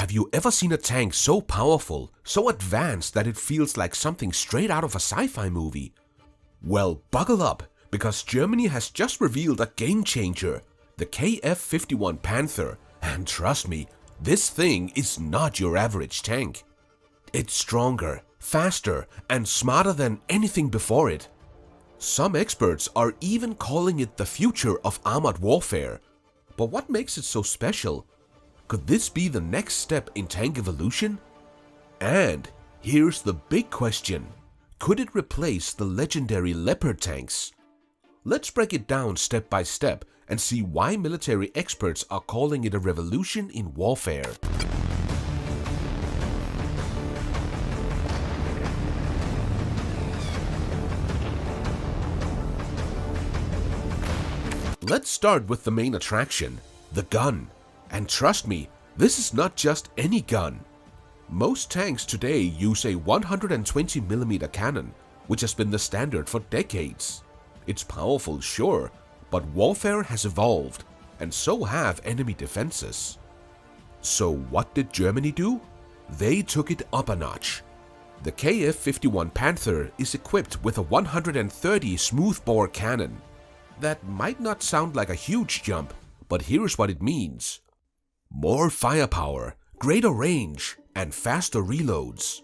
Have you ever seen a tank so powerful, so advanced that it feels like something straight out of a sci-fi movie? Well, buckle up, because Germany has just revealed a game changer, the KF51 Panther, and trust me, this thing is not your average tank. It's stronger, faster, and smarter than anything before it. Some experts are even calling it the future of armored warfare. But what makes it so special? Could this be the next step in tank evolution? And here's the big question. Could it replace the legendary Leopard tanks? Let's break it down step by step and see why military experts are calling it a revolution in warfare. Let's start with the main attraction, the gun. And trust me, this is not just any gun. Most tanks today use a 120mm cannon, which has been the standard for decades. It's powerful, sure, but warfare has evolved, and so have enemy defenses. So what did Germany do? They took it up a notch. The KF51 Panther is equipped with a 130 smoothbore cannon. That might not sound like a huge jump, but here's what it means. More firepower, greater range, and faster reloads.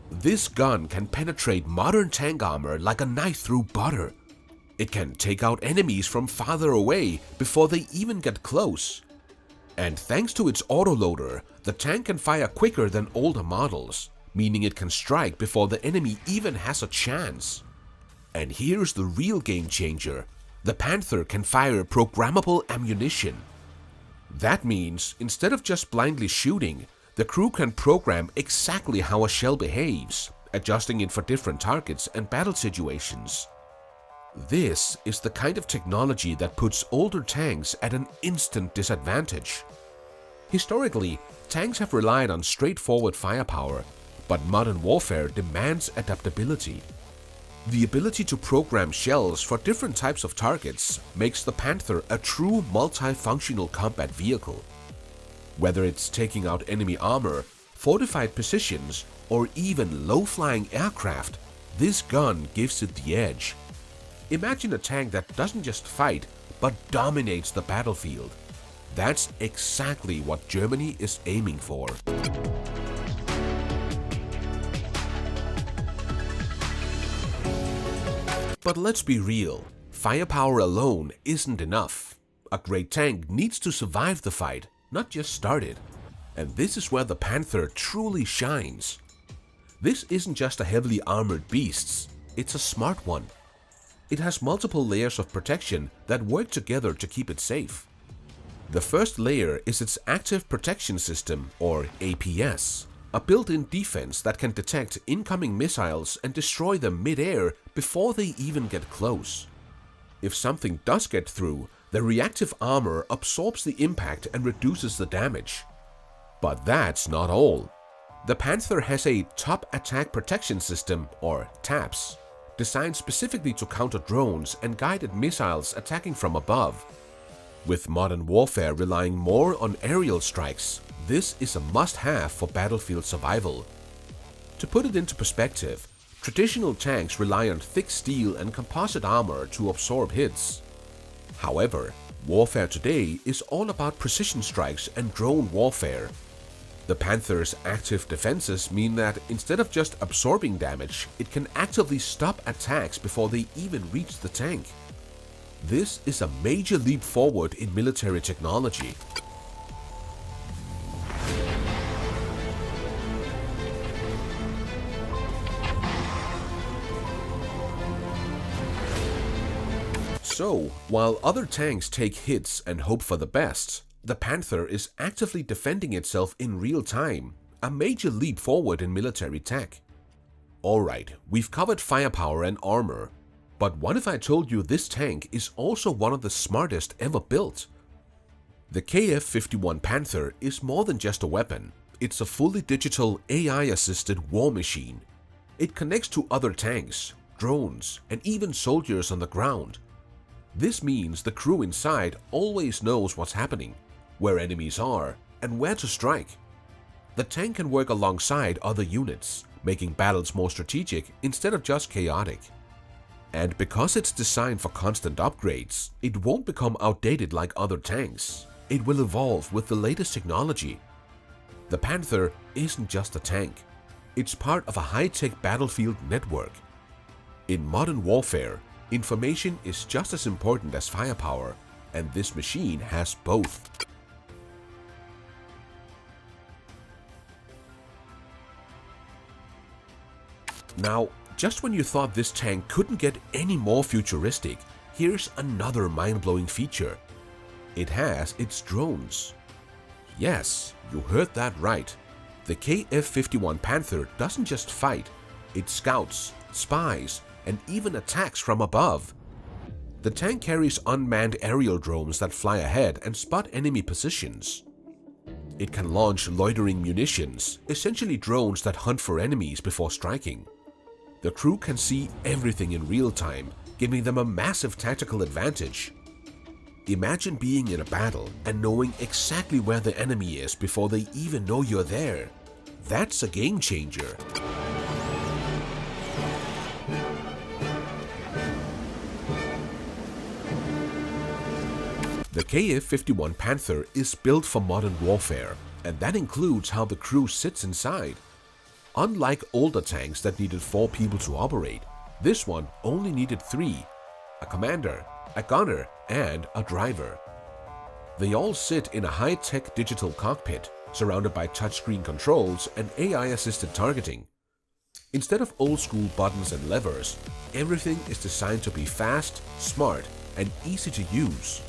This gun can penetrate modern tank armor like a knife through butter. It can take out enemies from farther away before they even get close. And thanks to its autoloader, the tank can fire quicker than older models, meaning it can strike before the enemy even has a chance. And here's the real game changer. The Panther can fire programmable ammunition. That means, instead of just blindly shooting, the crew can program exactly how a shell behaves, adjusting it for different targets and battle situations. This is the kind of technology that puts older tanks at an instant disadvantage. Historically, tanks have relied on straightforward firepower, but modern warfare demands adaptability. The ability to program shells for different types of targets makes the Panther a true multifunctional combat vehicle. Whether it's taking out enemy armor, fortified positions, or even low-flying aircraft, this gun gives it the edge. Imagine a tank that doesn't just fight, but dominates the battlefield. That's exactly what Germany is aiming for. But let's be real, firepower alone isn't enough. A great tank needs to survive the fight, not just start it. And this is where the Panther truly shines. This isn't just a heavily armored beast, it's a smart one. It has multiple layers of protection that work together to keep it safe. The first layer is its Active Protection System, or APS. A built-in defense that can detect incoming missiles and destroy them mid-air before they even get close. If something does get through, the reactive armor absorbs the impact and reduces the damage. But that's not all. The Panther has a Top Attack Protection System, or TAPS, designed specifically to counter drones and guided missiles attacking from above. With modern warfare relying more on aerial strikes, this is a must-have for battlefield survival. To put it into perspective, traditional tanks rely on thick steel and composite armor to absorb hits. However, warfare today is all about precision strikes and drone warfare. The Panther's active defenses mean that instead of just absorbing damage, it can actively stop attacks before they even reach the tank. This is a major leap forward in military technology. So, while other tanks take hits and hope for the best, the Panther is actively defending itself in real time, a major leap forward in military tech. Alright, we've covered firepower and armor, but what if I told you this tank is also one of the smartest ever built? The KF51 Panther is more than just a weapon, it's a fully digital AI-assisted war machine. It connects to other tanks, drones, and even soldiers on the ground. This means the crew inside always knows what's happening, where enemies are, and where to strike. The tank can work alongside other units, making battles more strategic instead of just chaotic. And because it's designed for constant upgrades, it won't become outdated like other tanks. It will evolve with the latest technology. The Panther isn't just a tank. It's part of a high-tech battlefield network. In modern warfare, information is just as important as firepower, and this machine has both. Now, just when you thought this tank couldn't get any more futuristic, here's another mind-blowing feature. It has its drones. Yes, you heard that right. The KF51 Panther doesn't just fight, it scouts, spies, and even attacks from above. The tank carries unmanned aerial drones that fly ahead and spot enemy positions. It can launch loitering munitions, essentially drones that hunt for enemies before striking. The crew can see everything in real time, giving them a massive tactical advantage. Imagine being in a battle and knowing exactly where the enemy is before they even know you're there. That's a game changer. The KF51 Panther is built for modern warfare, and that includes how the crew sits inside. Unlike older tanks that needed 4 people to operate, this one only needed 3: a commander, a gunner, and a driver. They all sit in a high-tech digital cockpit, surrounded by touchscreen controls and AI-assisted targeting. Instead of old-school buttons and levers, everything is designed to be fast, smart, and easy to use.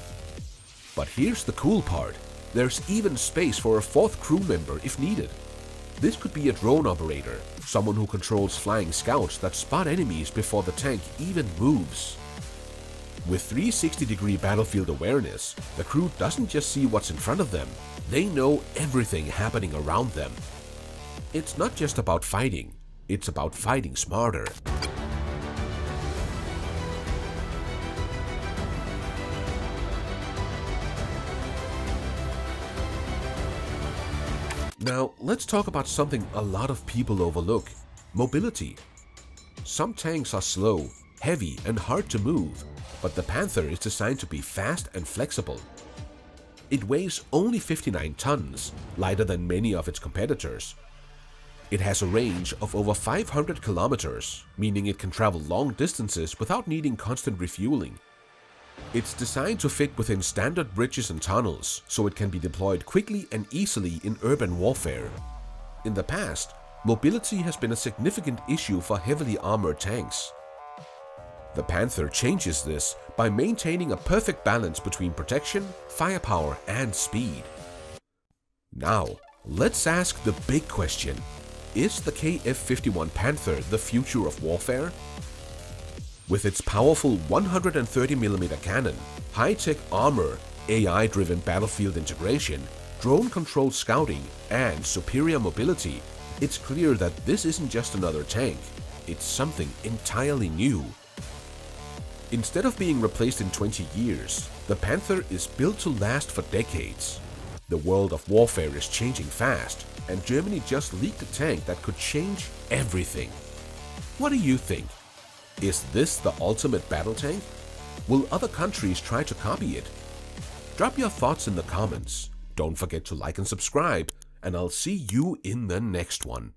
But here's the cool part. There's even space for a 4th crew member if needed. This could be a drone operator, someone who controls flying scouts that spot enemies before the tank even moves. With 360-degree battlefield awareness, the crew doesn't just see what's in front of them, they know everything happening around them. It's not just about fighting, it's about fighting smarter. Now, let's talk about something a lot of people overlook: mobility. Some tanks are slow, heavy, and hard to move, but the Panther is designed to be fast and flexible. It weighs only 59 tons, lighter than many of its competitors. It has a range of over 500 kilometers, meaning it can travel long distances without needing constant refueling. It's designed to fit within standard bridges and tunnels, so it can be deployed quickly and easily in urban warfare. In the past, mobility has been a significant issue for heavily armored tanks. The Panther changes this by maintaining a perfect balance between protection, firepower, and speed. Now, let's ask the big question. Is the KF51 Panther the future of warfare? With its powerful 130mm cannon, high-tech armor, AI-driven battlefield integration, drone-controlled scouting, and superior mobility, it's clear that this isn't just another tank, it's something entirely new. Instead of being replaced in 20 years, the Panther is built to last for decades. The world of warfare is changing fast, and Germany just leaked a tank that could change everything. What do you think? Is this the ultimate battle tank? Will other countries try to copy it? Drop your thoughts in the comments. Don't forget to like and subscribe, and I'll see you in the next one.